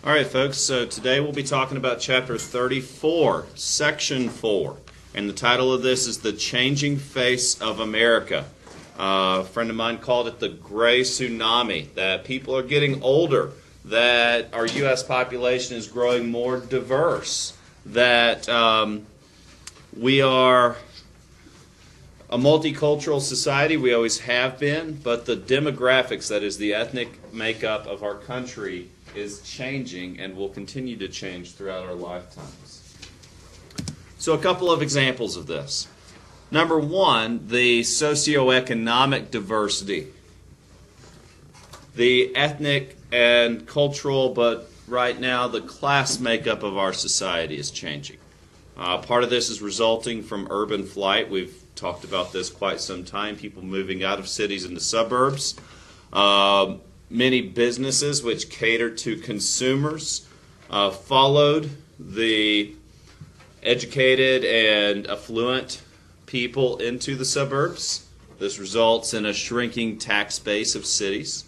All right, folks, so today we'll be talking about Chapter 34, Section 4. And the title of this is The Changing Face of America. A friend of mine called it the Gray Tsunami, that people are getting older, that our U.S. population is growing more diverse, that we are a multicultural society, we always have been, but the demographics, that is the ethnic makeup of our country, is changing and will continue to change throughout our lifetimes. So a couple of examples of this. Number one, the socio-economic diversity. The ethnic and cultural, but right now the class makeup of our society is changing. Part of this is resulting from urban flight. We've talked about this quite some time, people moving out of cities into suburbs. Many businesses which cater to consumers followed the educated and affluent people into the suburbs. This results in a shrinking tax base of cities.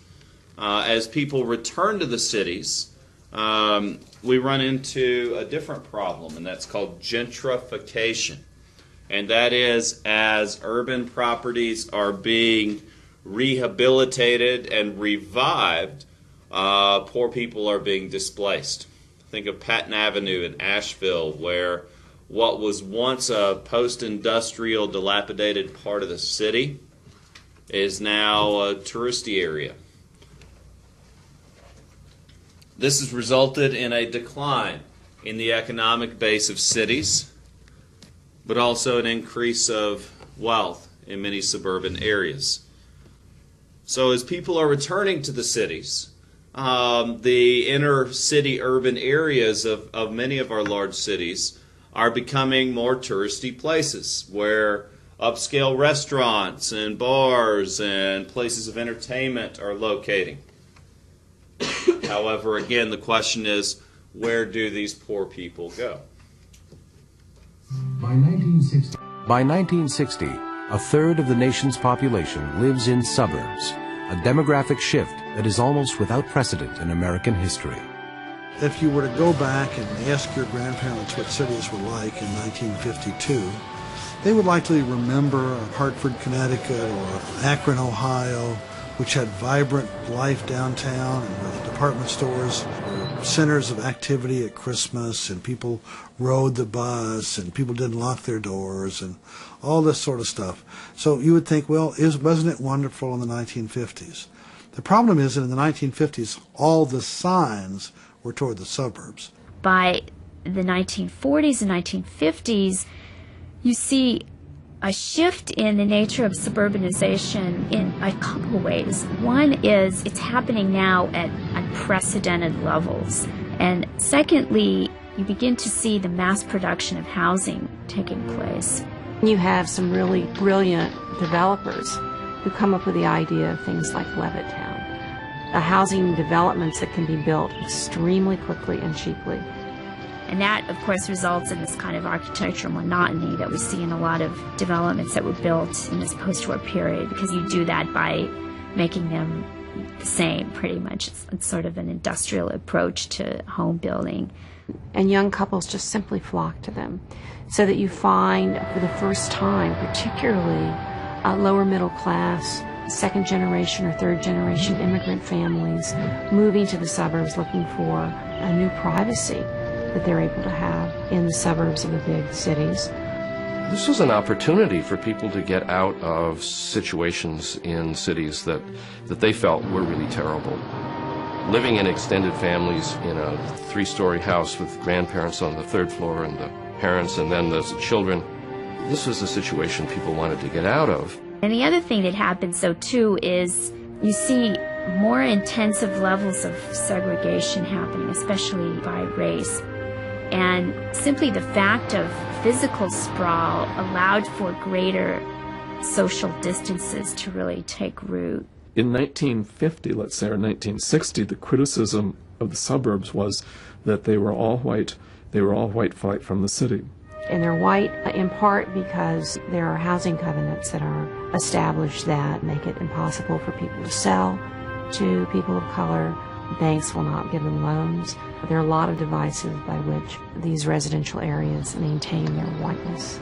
As people return to the cities, we run into a different problem, and that's called gentrification. And that is as urban properties are being rehabilitated and revived, poor people are being displaced. Think of Patton Avenue in Asheville, where what was once a post-industrial dilapidated part of the city is now a touristy area. This has resulted in a decline in the economic base of cities, but also an increase of wealth in many suburban areas. So as people are returning to the cities, the inner city urban areas of many of our large cities are becoming more touristy places where upscale restaurants and bars and places of entertainment are locating. However, again, the question is, where do these poor people go? By 1960, a third of the nation's population lives in suburbs, a demographic shift that is almost without precedent in American history. If you were to go back and ask your grandparents what cities were like in 1952, they would likely remember Hartford, Connecticut, or Akron, Ohio, which had vibrant life downtown and where the department stores were centers of activity at Christmas, and people rode the bus and people didn't lock their doors and all this sort of stuff. So you would think, well, wasn't it wonderful in the 1950s? The problem is that in the 1950s, all the signs were toward the suburbs. By the 1940s and 1950s, you see a shift in the nature of suburbanization in a couple of ways. One is it's happening now at unprecedented levels. And secondly, you begin to see the mass production of housing taking place. You have some really brilliant developers who come up with the idea of things like Levittown, housing developments that can be built extremely quickly and cheaply. And that, of course, results in this kind of architectural monotony that we see in a lot of developments that were built in this post-war period, because you do that by making them the same, pretty much. It's sort of an industrial approach to home building. And young couples just simply flock to them, so that you find, for the first time, particularly lower middle class, second generation or third generation immigrant families moving to the suburbs looking for a new privacy that they're able to have in the suburbs of the big cities. This was an opportunity for people to get out of situations in cities that they felt were really terrible. Living in extended families in a three-story house with grandparents on the third floor and the parents and then the children, this was a situation people wanted to get out of. And the other thing that happens, though, too, is you see more intensive levels of segregation happening, especially by race. And simply the fact of physical sprawl allowed for greater social distances to really take root. In 1950, let's say, or 1960, the criticism of the suburbs was that they were all white flight from the city. And they're white in part because there are housing covenants that are established that make it impossible for people to sell to people of color, Banks will not give them loans. There are a lot of devices by which these residential areas maintain their whiteness.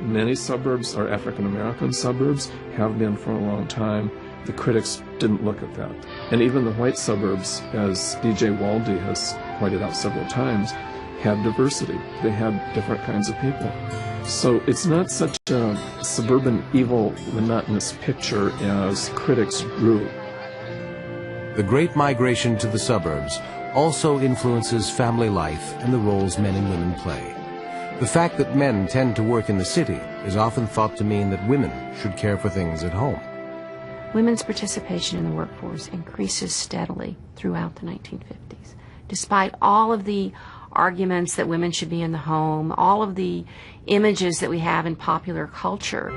Many suburbs are African American suburbs, have been for a long time. The critics didn't look at that. And even the white suburbs, as D.J. Waldy has pointed out several times, had diversity. They had different kinds of people. So it's not such a suburban, evil, monotonous picture as critics drew. The Great Migration to the suburbs also influences family life and the roles men and women play. The fact that men tend to work in the city is often thought to mean that women should care for things at home. Women's participation in the workforce increases steadily throughout the 1950s. Despite all of the arguments that women should be in the home, all of the images that we have in popular culture,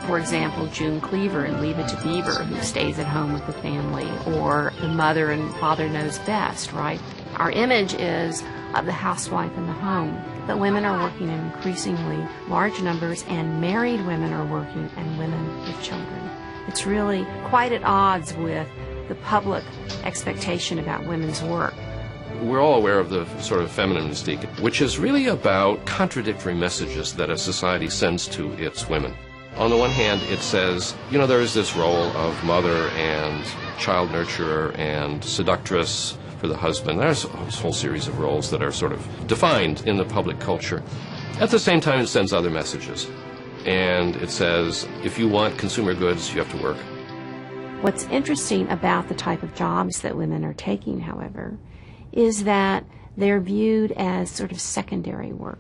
for example, June Cleaver in Leave It to Beaver, who stays at home with the family, or the mother and father knows best, right? Our image is of the housewife in the home, but women are working in increasingly large numbers, and married women are working, and women with children. It's really quite at odds with the public expectation about women's work. We're all aware of the sort of feminine mystique, which is really about contradictory messages that a society sends to its women. On the one hand, it says, you know, there is this role of mother and child nurturer and seductress for the husband. There's a whole series of roles that are sort of defined in the public culture. At the same time, it sends other messages. And it says, if you want consumer goods, you have to work. What's interesting about the type of jobs that women are taking, however, is that they're viewed as sort of secondary work.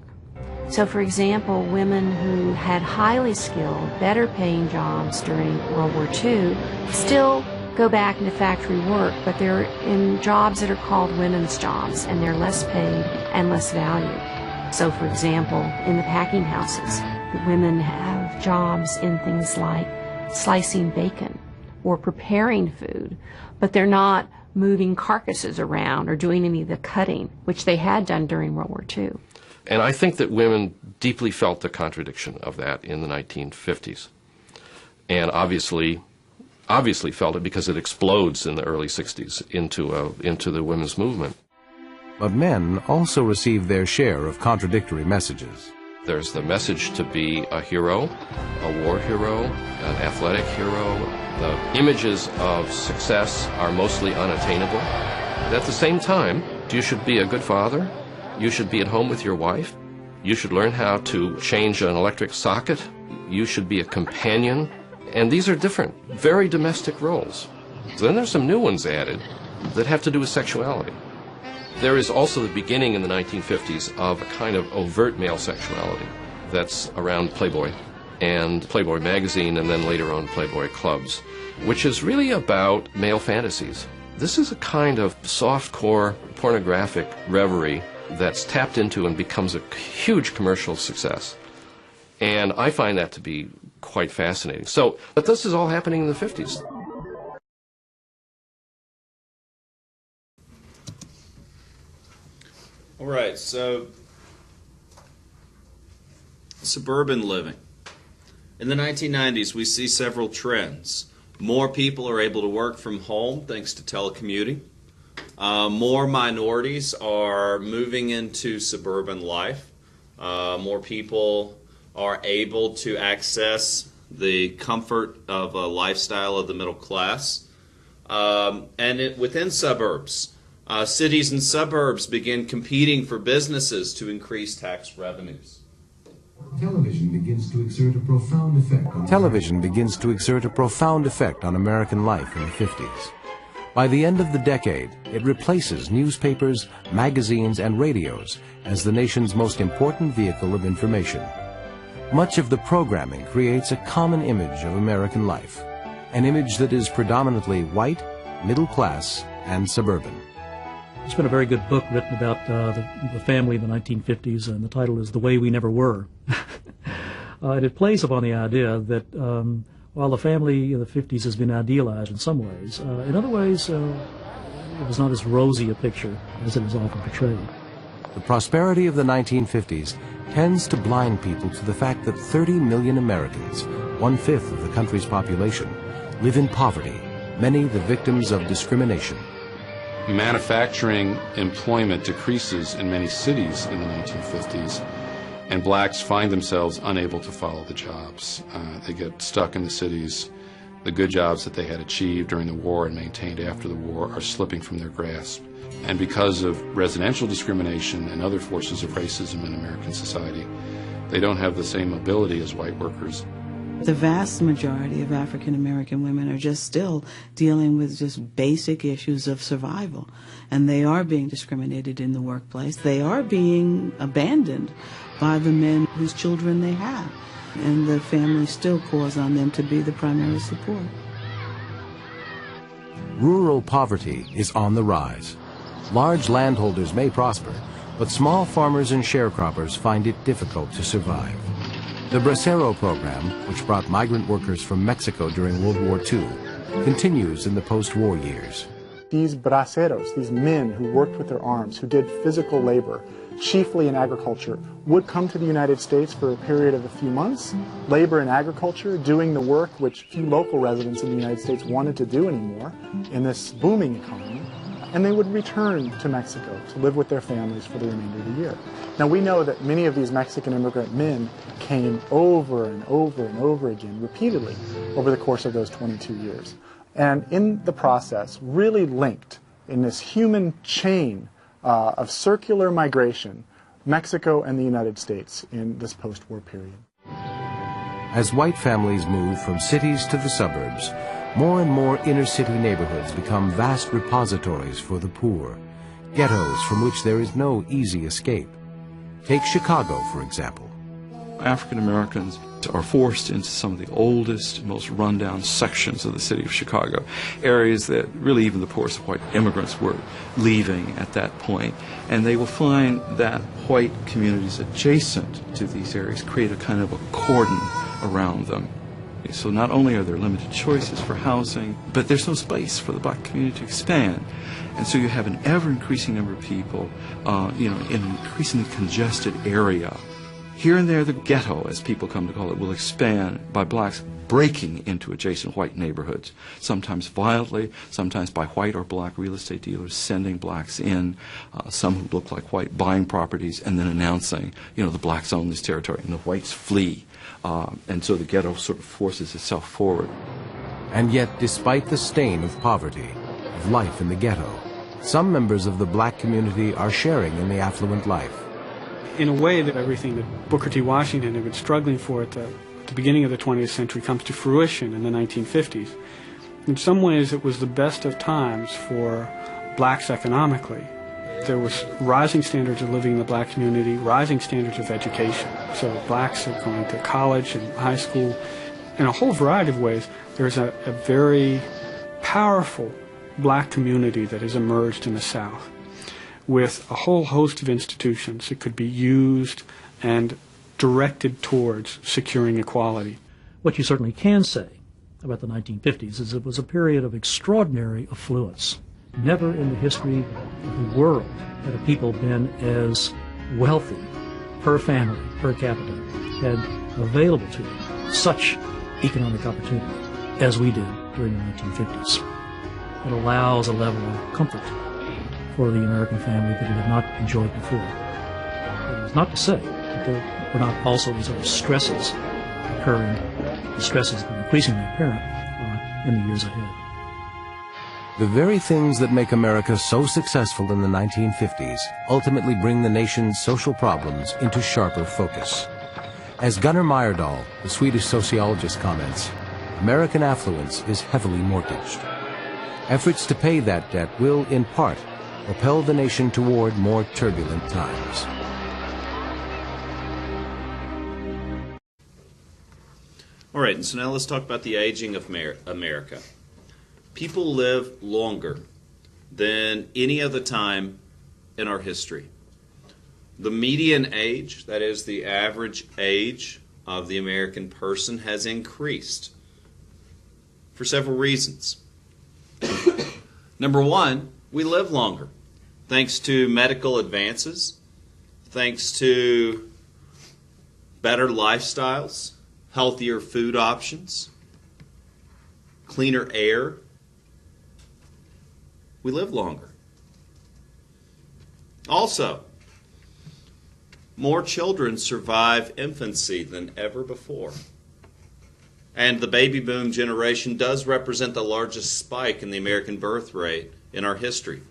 So, for example, women who had highly skilled, better paying jobs during World War II still go back into factory work, but they're in jobs that are called women's jobs, and they're less paid and less valued. So, for example, in the packing houses, women have jobs in things like slicing bacon or preparing food, but they're not moving carcasses around or doing any of the cutting, which they had done during World War II. And I think that women deeply felt the contradiction of that in the 1950s. And obviously felt it because it explodes in the early 60s into the women's movement. But men also receive their share of contradictory messages. There's the message to be a hero, a war hero, an athletic hero. The images of success are mostly unattainable. At the same time, you should be a good father. You should be at home with your wife. You should learn how to change an electric socket. You should be a companion. And these are different, very domestic roles. Then there's some new ones added that have to do with sexuality. There is also the beginning in the 1950s of a kind of overt male sexuality that's around Playboy and Playboy magazine, and then later on Playboy clubs, which is really about male fantasies. This is a kind of soft-core pornographic reverie that's tapped into and becomes a huge commercial success. And I find that to be quite fascinating. But this is all happening in the 50s. All right, so suburban living. In the 1990s, we see several trends. More people are able to work from home thanks to telecommuting. More minorities are moving into suburban life. More people are able to access the comfort of a lifestyle of the middle class. Within suburbs, cities and suburbs begin competing for businesses to increase tax revenues. Television begins to exert a profound effect on American life in the 50s. By the end of the decade, it replaces newspapers, magazines, and radios as the nation's most important vehicle of information. Much of the programming creates a common image of American life, an image that is predominantly white, middle class, and suburban. There's been a very good book written about the family in the 1950s, and the title is The Way We Never Were. And it plays upon the idea that while the family in the 50s has been idealized in some ways, in other ways it was not as rosy a picture as it is often portrayed. The prosperity of the 1950s tends to blind people to the fact that 30 million Americans, 1/5 of the country's population, live in poverty, many the victims of discrimination. Manufacturing employment decreases in many cities in the 1950s, and blacks find themselves unable to follow the jobs. They get stuck in the cities. The good jobs that they had achieved during the war and maintained after the war are slipping from their grasp. And because of residential discrimination and other forces of racism in American society, they don't have the same ability as white workers. The vast majority of African American women are just still dealing with just basic issues of survival. And they are being discriminated in the workplace. They are being abandoned by the men whose children they have. And the family still calls on them to be the primary support. Rural poverty is on the rise. Large landholders may prosper, but small farmers and sharecroppers find it difficult to survive. The Bracero program, which brought migrant workers from Mexico during World War II, continues in the post-war years. These braceros, these men who worked with their arms, who did physical labor, chiefly in agriculture, would come to the United States for a period of a few months, labor in agriculture, doing the work which few local residents in the United States wanted to do anymore in this booming economy, and they would return to Mexico to live with their families for the remainder of the year. Now, we know that many of these Mexican immigrant men came over and over and over again, repeatedly, over the course of those 22 years. And in the process, really linked in this human chain of circular migration, Mexico and the United States in this post-war period. As white families move from cities to the suburbs, more and more inner-city neighborhoods become vast repositories for the poor, ghettos from which there is no easy escape. Take Chicago, for example. African Americans are forced into some of the oldest, most rundown sections of the city of Chicago, areas that really even the poorest white immigrants were leaving at that point. And they will find that white communities adjacent to these areas create a kind of a cordon around them. So not only are there limited choices for housing, but there's no space for the black community to expand. And so you have an ever-increasing number of people, in an increasingly congested area. Here and there, the ghetto, as people come to call it, will expand by blacks breaking into adjacent white neighborhoods, sometimes violently, sometimes by white or black real estate dealers sending blacks in, some who look like white buying properties and then announcing, the blacks own this territory, and the whites flee. And so the ghetto sort of forces itself forward. And yet, despite the stain of poverty, of life in the ghetto, some members of the black community are sharing in the affluent life. In a way, that everything that Booker T. Washington had been struggling for at the beginning of the 20th century comes to fruition in the 1950s. In some ways, it was the best of times for blacks economically. There was rising standards of living in the black community, rising standards of education. So blacks are going to college and high school. In a whole variety of ways, there's a very powerful black community that has emerged in the South, with a whole host of institutions that could be used and directed towards securing equality. What you certainly can say about the 1950s is it was a period of extraordinary affluence. Never in the history of the world had a people been as wealthy per family, per capita, had available to them such economic opportunity as we did during the 1950s. It allows a level of comfort for the American family that it had not enjoyed before. It is not to say that there were not also these other stresses occurring, the stresses that are increasingly apparent in the years ahead. The very things that make America so successful in the 1950s ultimately bring the nation's social problems into sharper focus. As Gunnar Myrdal, the Swedish sociologist, comments, American affluence is heavily mortgaged. Efforts to pay that debt will, in part, propel the nation toward more turbulent times. All right, and so now let's talk about the aging of America. People live longer than any other time in our history. The median age, that is the average age of the American person, has increased for several reasons. Number one, we live longer thanks to medical advances, thanks to better lifestyles, healthier food options, cleaner air. We live longer. Also, more children survive infancy than ever before. And the baby boom generation does represent the largest spike in the American birth rate in our history.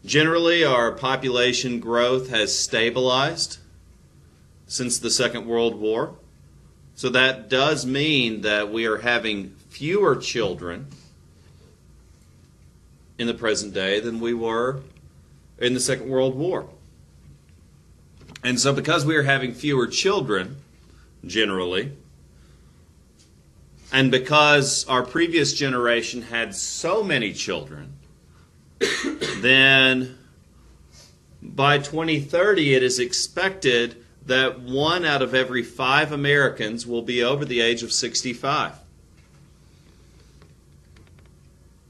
Generally, our population growth has stabilized since the Second World War. So that does mean that we are having fewer children in the present day than we were in the Second World War. And so because we are having fewer children, generally, and because our previous generation had so many children, then by 2030 it is expected that 1 out of every 5 Americans will be over the age of 65.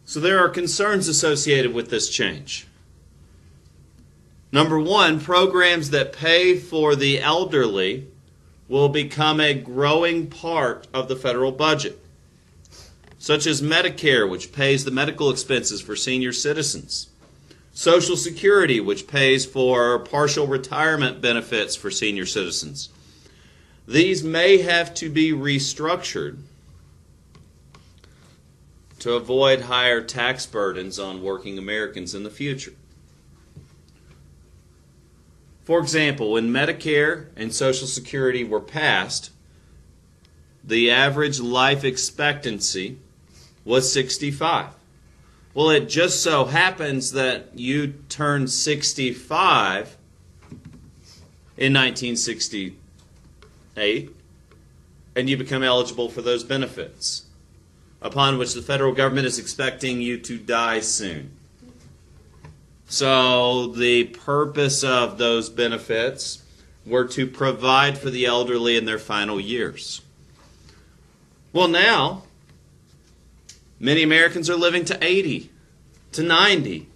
So there are concerns associated with this change. Number one, programs that pay for the elderly will become a growing part of the federal budget, such as Medicare, which pays the medical expenses for senior citizens, Social Security, which pays for partial retirement benefits for senior citizens. These may have to be restructured to avoid higher tax burdens on working Americans in the future. For example, when Medicare and Social Security were passed, the average life expectancy was 65. Well, it just so happens that you turned 65 in 1968 and you become eligible for those benefits, upon which the federal government is expecting you to die soon. So the purpose of those benefits were to provide for the elderly in their final years. Well, now, many Americans are living to 80, to 90,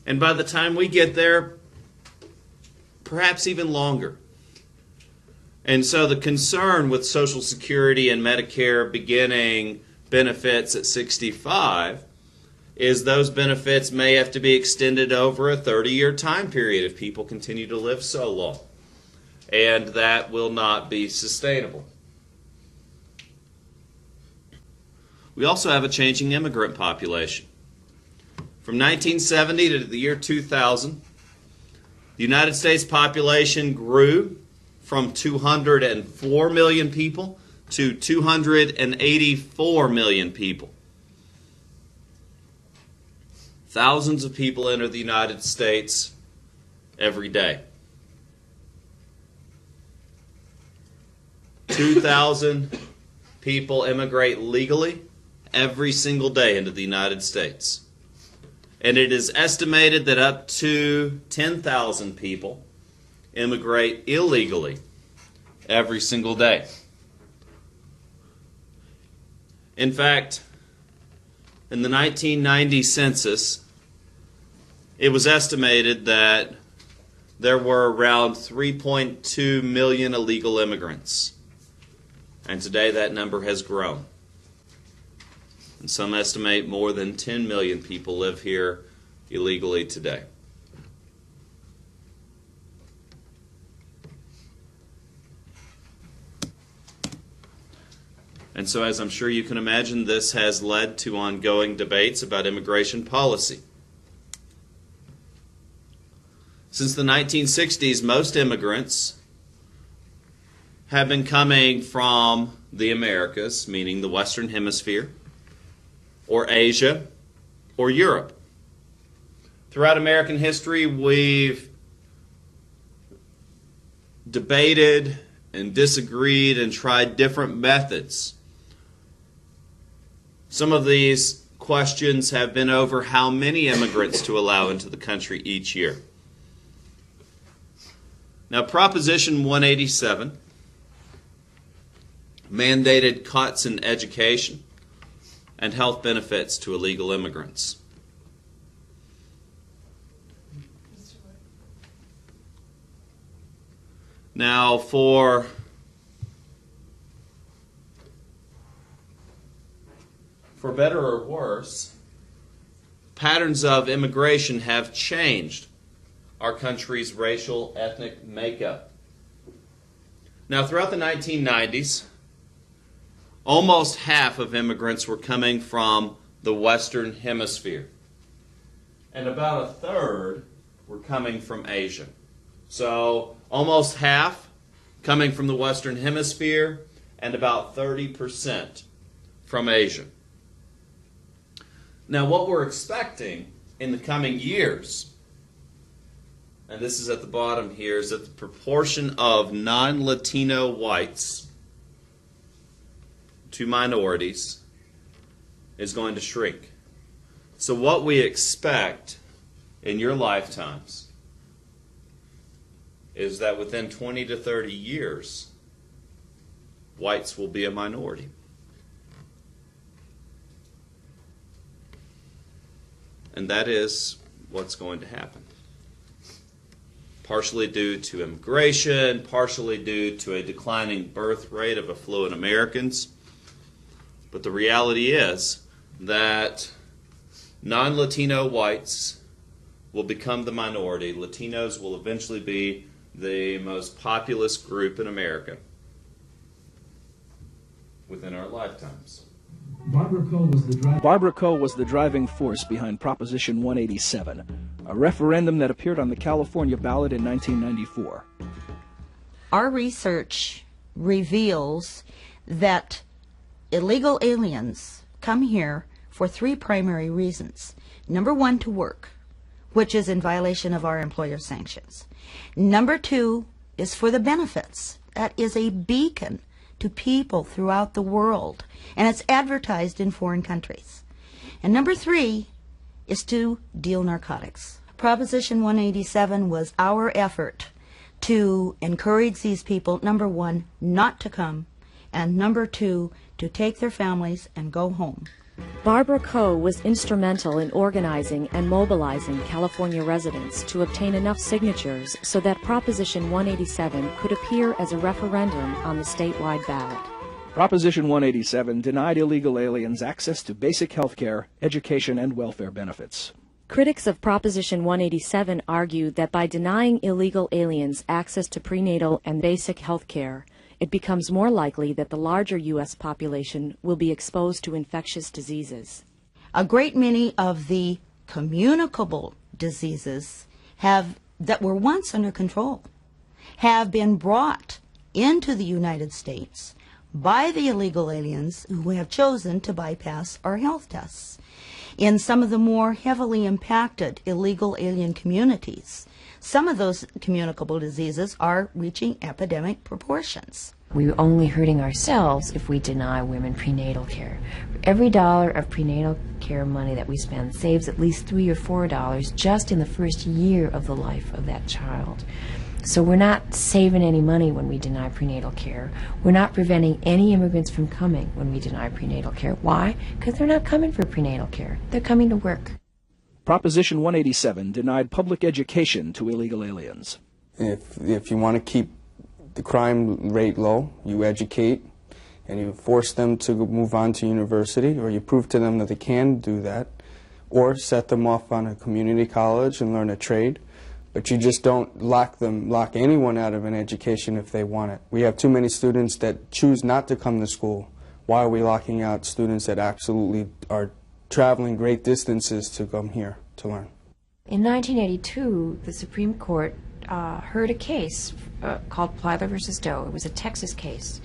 and by the time we get there, perhaps even longer. And so the concern with Social Security and Medicare beginning benefits at 65 is those benefits may have to be extended over a 30-year time period if people continue to live so long. And that will not be sustainable. We also have a changing immigrant population. From 1970 to the year 2000, the United States population grew from 204 million people to 284 million people. Thousands of people enter the United States every day. 2,000 people immigrate legally every single day into the United States. And it is estimated that up to 10,000 people immigrate illegally every single day. In fact, in the 1990 census, it was estimated that there were around 3.2 million illegal immigrants. And today that number has grown. And some estimate more than 10 million people live here illegally today. And so, as I'm sure you can imagine, this has led to ongoing debates about immigration policy. Since the 1960s, most immigrants have been coming from the Americas, meaning the Western Hemisphere, or Asia, or Europe. Throughout American history, we've debated and disagreed and tried different methods. Some of these questions have been over how many immigrants to allow into the country each year. Now, Proposition 187 mandated cuts in education and health benefits to illegal immigrants. Now, for better or worse, patterns of immigration have changed our country's racial ethnic makeup. Now, throughout the 1990s, almost half of immigrants were coming from the Western Hemisphere, and about a third were coming from Asia. So, almost half coming from the Western Hemisphere, and about 30% from Asia. Now, what we're expecting in the coming years, and this is at the bottom here, is that the proportion of non-Latino whites to minorities is going to shrink. So what we expect in your lifetimes is that within 20 to 30 years, whites will be a minority. And that is what's going to happen. Partially due to immigration, partially due to a declining birth rate of affluent Americans. But the reality is that non-Latino whites will become the minority. Latinos will eventually be the most populous group in America within our lifetimes. Barbara Coe was the driving force behind Proposition 187, a referendum that appeared on the California ballot in 1994. Our research reveals that illegal aliens come here for three primary reasons. Number one, to work, which is in violation of our employer sanctions. Number two is for the benefits. That is a beacon to people throughout the world, and it's advertised in foreign countries. And number three is to deal narcotics. Proposition 187 was our effort to encourage these people, number one, not to come, and number two, to take their families and go home. Barbara Coe was instrumental in organizing and mobilizing California residents to obtain enough signatures so that Proposition 187 could appear as a referendum on the statewide ballot. Proposition 187 denied illegal aliens access to basic health care, education, and welfare benefits. Critics of Proposition 187 argue that by denying illegal aliens access to prenatal and basic health care, it becomes more likely that the larger U.S. population will be exposed to infectious diseases. A great many of the communicable diseases that were once under control have been brought into the United States by the illegal aliens who have chosen to bypass our health tests. In some of the more heavily impacted illegal alien communities, some of those communicable diseases are reaching epidemic proportions. We're only hurting ourselves if we deny women prenatal care. Every dollar of prenatal care money that we spend saves at least $3 or $4 just in the first year of the life of that child. So we're not saving any money when we deny prenatal care. We're not preventing any immigrants from coming when we deny prenatal care. Why? Because they're not coming for prenatal care. They're coming to work. Proposition 187 denied public education to illegal aliens. If you want to keep the crime rate low, you educate and you force them to move on to university, or you prove to them that they can do that, or set them off on a community college and learn a trade. But you just don't lock anyone out of an education if they want it. We have too many students that choose not to come to school. Why are we locking out students that absolutely are traveling great distances to come here to learn? In 1982, the Supreme Court heard a case called Plyler versus Doe. It was a Texas case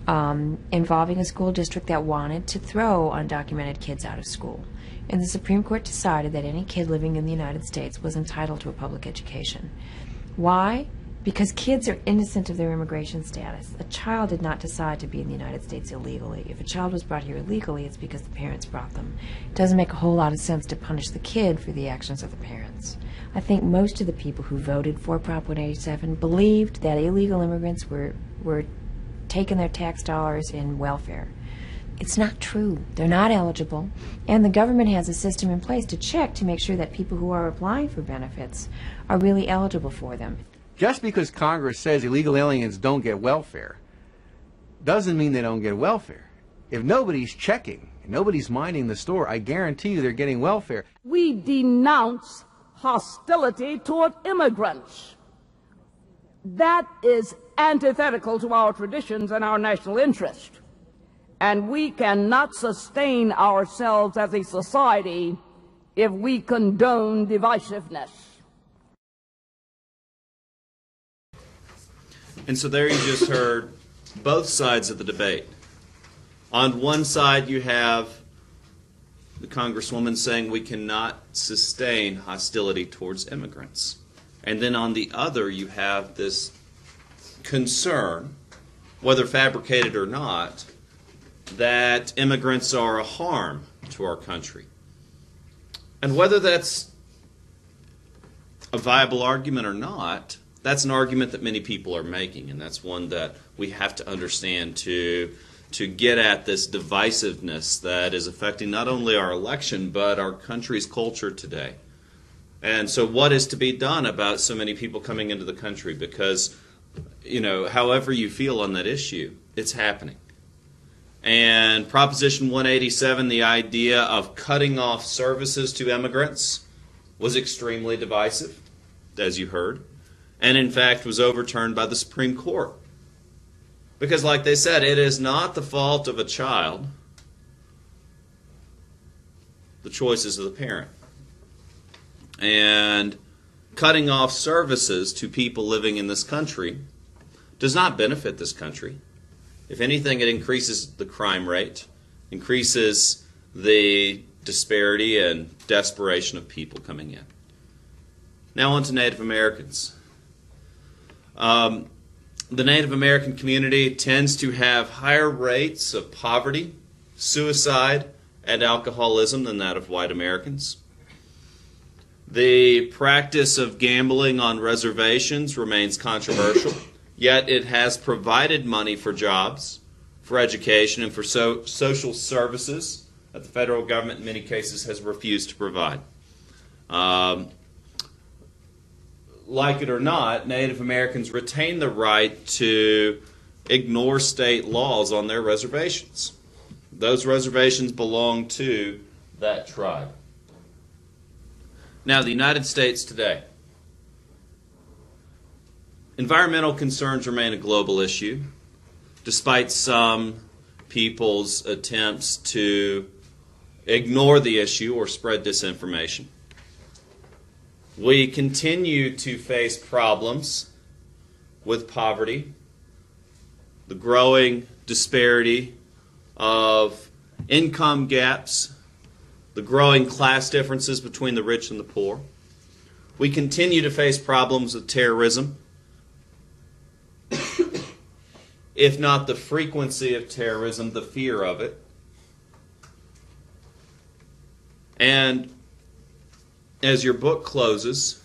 involving a school district that wanted to throw undocumented kids out of school. And the Supreme Court decided that any kid living in the United States was entitled to a public education. Why? Because kids are innocent of their immigration status. A child did not decide to be in the United States illegally. If a child was brought here illegally, it's because the parents brought them. It doesn't make a whole lot of sense to punish the kid for the actions of the parents. I think most of the people who voted for Prop 187 believed that illegal immigrants were taking their tax dollars in welfare. It's not true. They're not eligible, and the government has a system in place to check to make sure that people who are applying for benefits are really eligible for them. Just because Congress says illegal aliens don't get welfare doesn't mean they don't get welfare. If nobody's checking Nobody's minding the store. I guarantee you they're getting welfare. We denounce hostility toward immigrants. That is antithetical to our traditions and our national interest. And we cannot sustain ourselves as a society if we condone divisiveness. And so there you just heard both sides of the debate. On one side, you have the Congresswoman saying we cannot sustain hostility towards immigrants. And then on the other, you have this concern, whether fabricated or not, that immigrants are a harm to our country. And whether that's a viable argument or not, that's an argument that many people are making, and that's one that we have to understand to get at this divisiveness that is affecting not only our election, but our country's culture today. And so what is to be done about so many people coming into the country? Because, you know, however you feel on that issue, it's happening. And Proposition 187, the idea of cutting off services to immigrants, was extremely divisive, as you heard, and in fact was overturned by the Supreme Court. Because like they said, it is not the fault of a child. The choice is of the parent. And cutting off services to people living in this country does not benefit this country. If anything, it increases the crime rate, increases the disparity and desperation of people coming in. Now on to Native Americans. The Native American community tends to have higher rates of poverty, suicide, and alcoholism than that of white Americans. The practice of gambling on reservations remains controversial, yet it has provided money for jobs, for education, and for social services that the federal government in many cases has refused to provide. Like it or not, Native Americans retain the right to ignore state laws on their reservations. Those reservations belong to that tribe. Now, the United States today. Environmental concerns remain a global issue, despite some people's attempts to ignore the issue or spread disinformation. We continue to face problems with poverty, the growing disparity of income gaps, the growing class differences between the rich and the poor. We continue to face problems with terrorism, if not the frequency of terrorism, the fear of it. And as your book closes,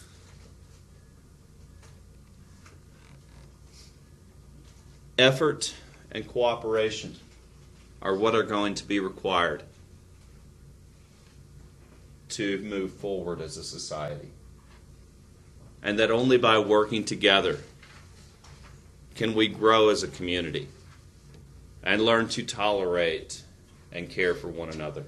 effort and cooperation are what are going to be required to move forward as a society. And that only by working together can we grow as a community and learn to tolerate and care for one another.